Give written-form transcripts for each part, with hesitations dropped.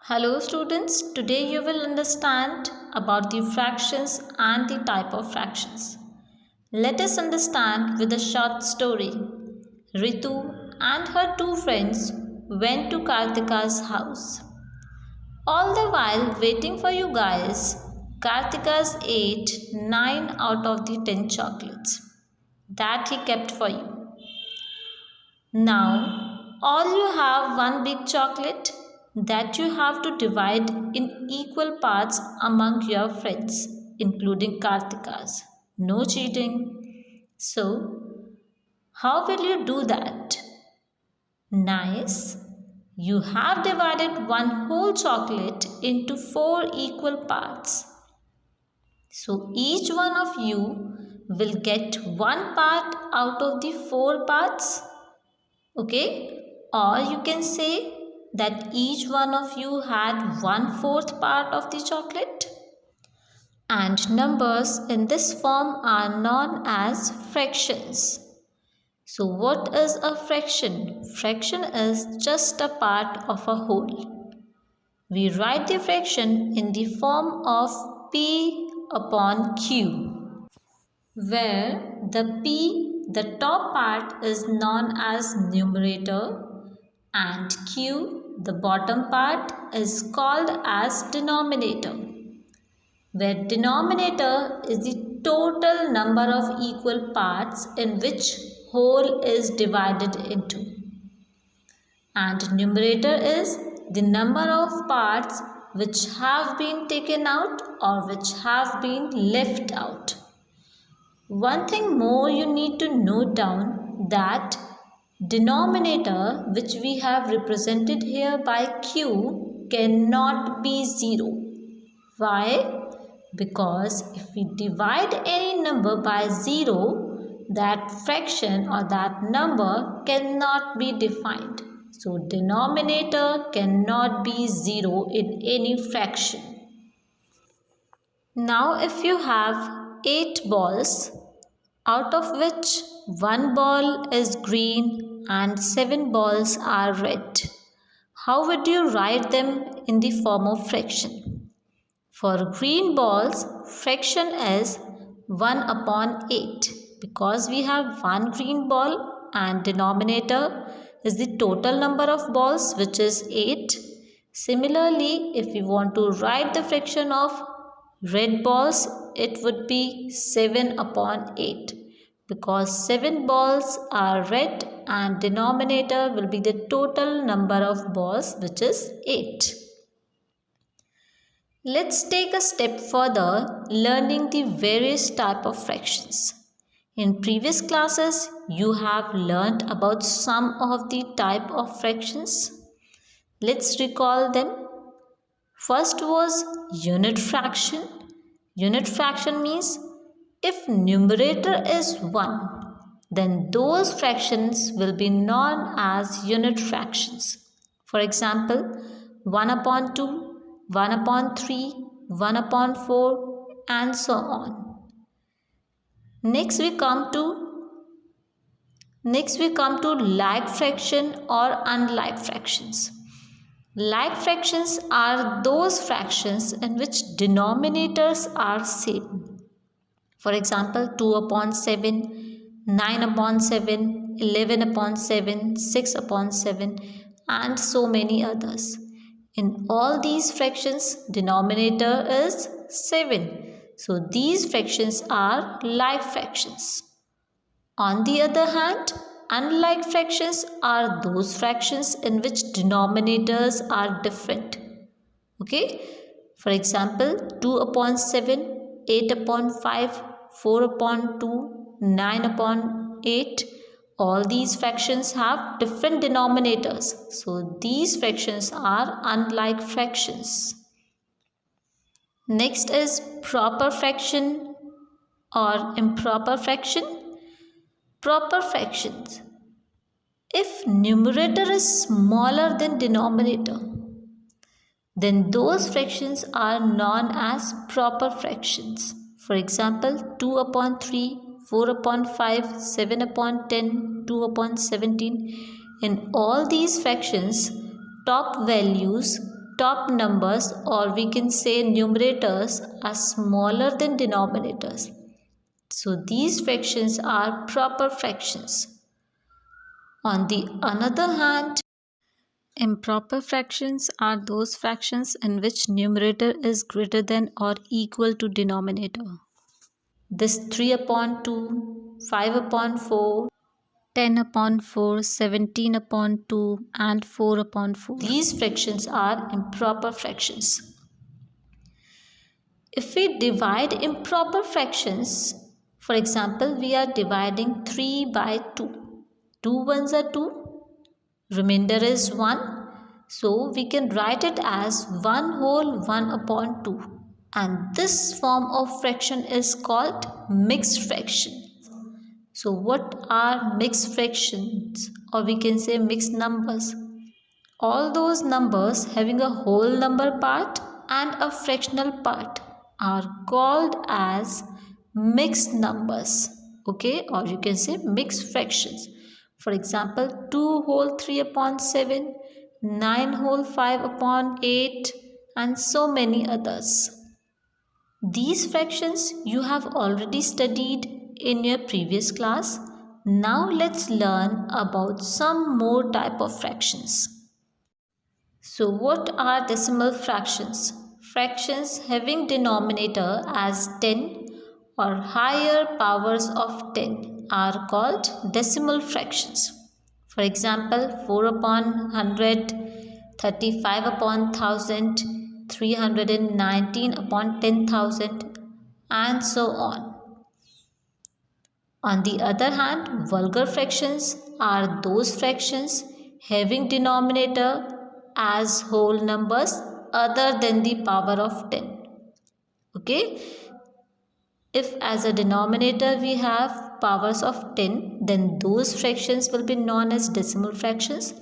Hello students, today you will understand about the fractions and the type of fractions. Let us understand with a short story. Ritu and her two friends went to Kartika's house. All the while waiting for you guys, Kartikas ate 9 out of the 10 chocolates that he kept for you. Now, all you have one big chocolate that you have to divide in equal parts among your friends, including Kartika's. No cheating. So, how will you do that? Nice. You have divided one whole chocolate into 4 equal parts. So, each one of you will get one part out of the 4 parts. Okay, or you can say that each one of you had 1/4 part of the chocolate. And numbers in this form are known as fractions. So what is a fraction? Fraction is just a part of a whole. We write the fraction in the form of P upon Q, where the P, the top part, is known as numerator and Q, the bottom part, is called as denominator, where denominator is the total number of equal parts in which whole is divided into, and numerator is the number of parts which have been taken out or which have been left out. One thing more you need to note down, that denominator, which we have represented here by Q, cannot be 0. Why? Because if we divide any number by 0, that fraction or that number cannot be defined. So denominator cannot be 0 in any fraction. Now if you have 8 balls, out of which 1 ball is green and 7 balls are red, how would you write them in the form of fraction? For green balls, fraction is 1 upon 8, because we have one green ball and denominator is the total number of balls, which is 8. Similarly, if we want to write the fraction of red balls, it would be 7 upon 8, because 7 balls are red and denominator will be the total number of balls, which is 8. Let's take a step further, learning the various type of fractions. In previous classes, you have learnt about some of the type of fractions. Let's recall them. First was unit fraction. Unit fraction means if numerator is 1, then those fractions will be known as unit fractions. For example, 1 upon 2, 1 upon 3, 1 upon 4, and so on. Next we come to like fraction or unlike fractions. Like fractions are those fractions in which denominators are same. For example, 2 upon 7, 9 upon 7, 11 upon 7, 6 upon 7, and so many others. In all these fractions, denominator is 7. So these fractions are like fractions. On the other hand, unlike fractions are those fractions in which denominators are different. Okay? For example, 2 upon 7, 8 upon 5, 4 upon 2, 9 upon 8. All these fractions have different denominators. So these fractions are unlike fractions. Next is proper fraction or improper fraction. Proper fractions. If numerator is smaller than denominator, then those fractions are known as proper fractions. For example, 2 upon 3, 4 upon 5, 7 upon 10, 2 upon 17. In all these fractions, top values top numbers, or we can say numerators, are smaller than denominators. So these fractions are proper fractions. On the other hand, improper fractions are those fractions in which numerator is greater than or equal to denominator. This 3 upon 2, 5 upon 4, 10 upon 4, 17 upon 2 and 4 upon 4. These fractions are improper fractions. If we divide improper fractions, for example, we are dividing 3 by 2. 2 ones are 2, remainder is 1. So we can write it as 1 whole 1 upon 2. And this form of fraction is called mixed fraction. So what are mixed fractions, or we can say mixed numbers? All those numbers having a whole number part and a fractional part are called as mixed numbers, okay, or you can say mixed fractions. For example, 2 whole 3 upon 7, 9 whole 5 upon 8 and so many others. These fractions you have already studied in your previous class. Now let's learn about some more type of fractions. So what are decimal fractions? Fractions having denominator as 10 or higher powers of 10 are called decimal fractions. For example, 4 upon 100, 35 upon 1000, 319 upon 10,000 and so on. On the other hand, vulgar fractions are those fractions having denominator as whole numbers other than the power of 10. Okay, if as a denominator we have powers of 10, then those fractions will be known as decimal fractions,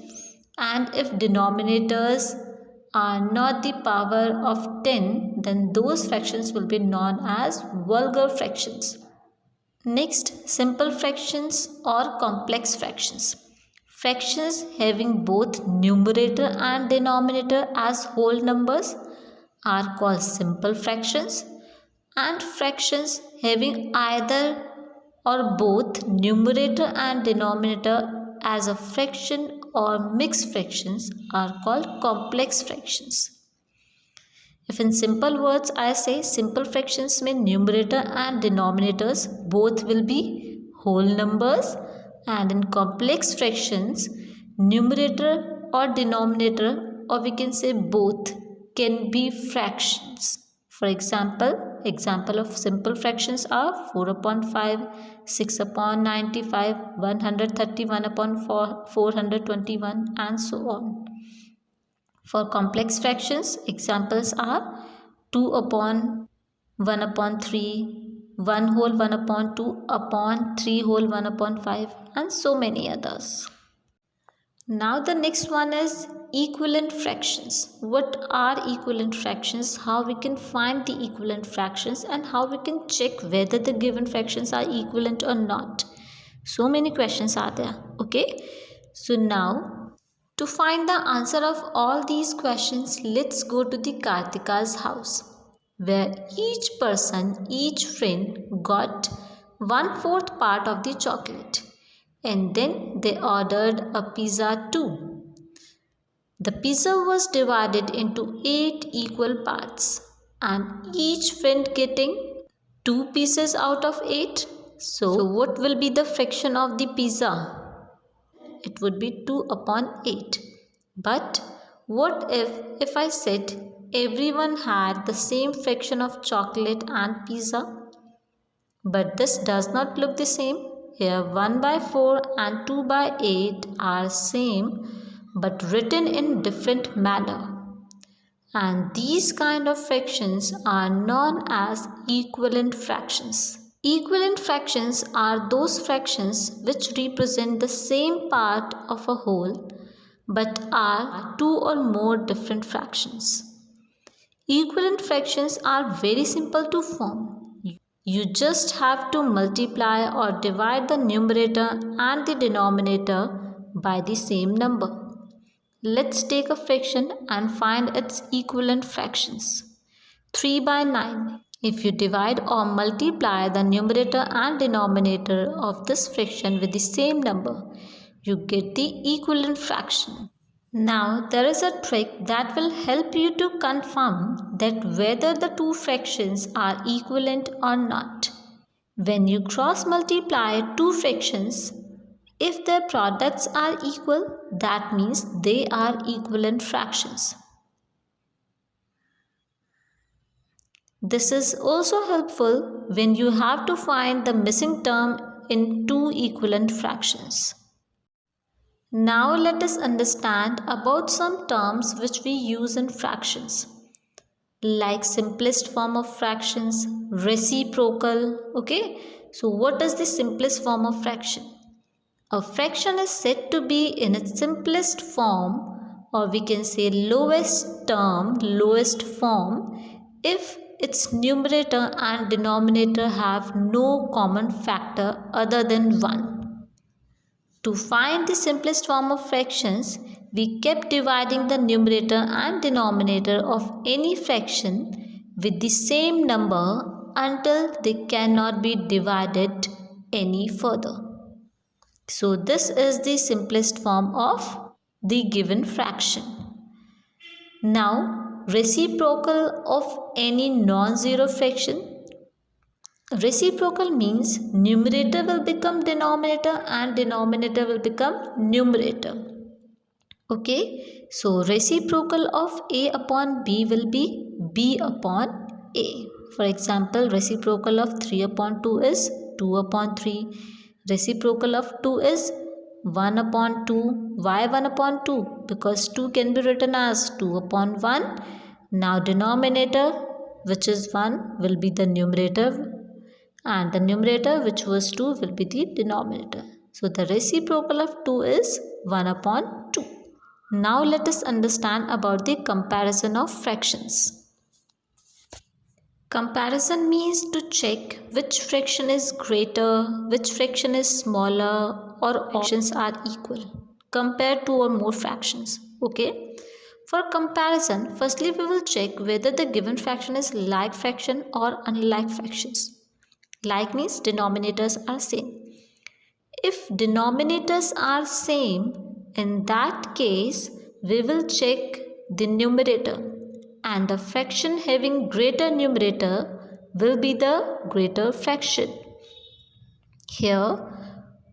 and if denominators are not the power of 10, then those fractions will be known as vulgar fractions. Next, simple fractions or complex fractions. Fractions having both numerator and denominator as whole numbers are called simple fractions, and fractions having either or both numerator and denominator as a fraction or mixed fractions are called complex fractions. If in simple words I say, simple fractions mean numerator and denominators both will be whole numbers, and in complex fractions numerator or denominator, or we can say both, can be fractions. For example of simple fractions are 4 upon 5, 6 upon 95, 131 upon 421 and so on. For complex fractions, examples are 2 upon 1 upon 3, 1 whole 1 upon 2 upon 3 whole 1 upon 5 and so many others. Now the next one is equivalent fractions. What are equivalent fractions? How we can find the equivalent fractions and how we can check whether the given fractions are equivalent or not. So many questions are there, okay? So now, to find the answer of all these questions, let's go to the Kartika's house, where each person, each friend got 1/4 part of the chocolate, and then they ordered a pizza too. The pizza was divided into 8 equal parts, and each friend getting 2 pieces out of 8. So what will be the fraction of the pizza? It would be 2 upon 8. But what if I said everyone had the same fraction of chocolate and pizza? But this does not look the same. Here 1 by 4 and 2 by 8 are same but written in different manner. And these kind of fractions are known as equivalent fractions. Equivalent fractions are those fractions which represent the same part of a whole but are 2 or more different fractions. Equivalent fractions are very simple to form. You just have to multiply or divide the numerator and the denominator by the same number. Let's take a fraction and find its equivalent fractions. 3 by 9. If you divide or multiply the numerator and denominator of this fraction with the same number, you get the equivalent fraction. Now there is a trick that will help you to confirm that whether the two fractions are equivalent or not. When you cross multiply two fractions, if their products are equal, that means they are equivalent fractions. This is also helpful when you have to find the missing term in two equivalent fractions. Now let us understand about some terms which we use in fractions, like simplest form of fractions, reciprocal. Okay, so what is the simplest form of fraction? A fraction is said to be in its simplest form, or we can say lowest form, if its numerator and denominator have no common factor other than 1. To find the simplest form of fractions, we kept dividing the numerator and denominator of any fraction with the same number until they cannot be divided any further. So this is the simplest form of the given fraction. Now, reciprocal of any non-zero fraction. Reciprocal means numerator will become denominator and denominator will become numerator. Okay, so reciprocal of A upon B will be B upon A. For example, reciprocal of 3 upon 2 is 2 upon 3. Reciprocal of 2 is 1 upon 2. Why 1 upon 2? Because 2 can be written as 2 upon 1. Now denominator, which is 1, will be the numerator, and the numerator, which was 2, will be the denominator. So the reciprocal of 2 is 1 upon 2. Now let us understand about the comparison of fractions. Comparison means to check which fraction is greater, which fraction is smaller, or fractions are equal compared to or more fractions. Okay. For comparison, firstly we will check whether the given fraction is like fraction or unlike fractions. Like means denominators are same. If denominators are same, in that case we will check the numerator, and the fraction having greater numerator will be the greater fraction. Here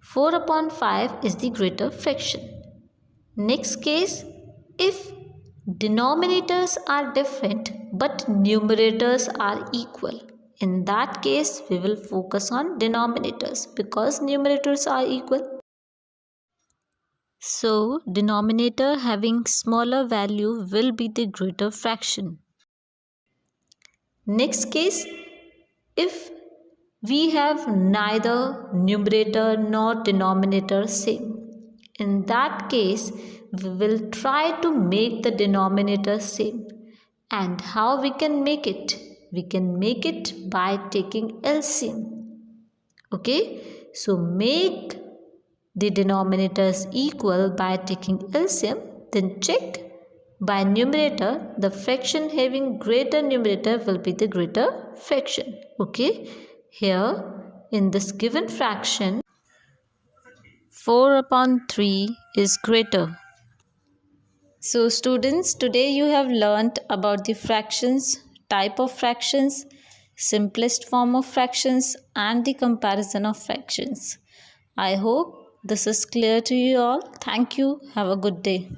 4 upon 5 is the greater fraction. Next case, if denominators are different but numerators are equal, in that case we will focus on denominators because numerators are equal. So denominator having smaller value will be the greater fraction. Next case, if we have neither numerator nor denominator same, in that case we will try to make the denominator same. And how we can make it? We can make it by taking LCM. Okay, so make the denominators equal by taking LCM, then check by numerator, the fraction having greater numerator will be the greater fraction. Okay, here in this given fraction 4 upon 3 is greater. So students, today you have learnt about the fractions, type of fractions, simplest form of fractions, and the comparison of fractions. I hope this is clear to you all. Thank you. Have a good day.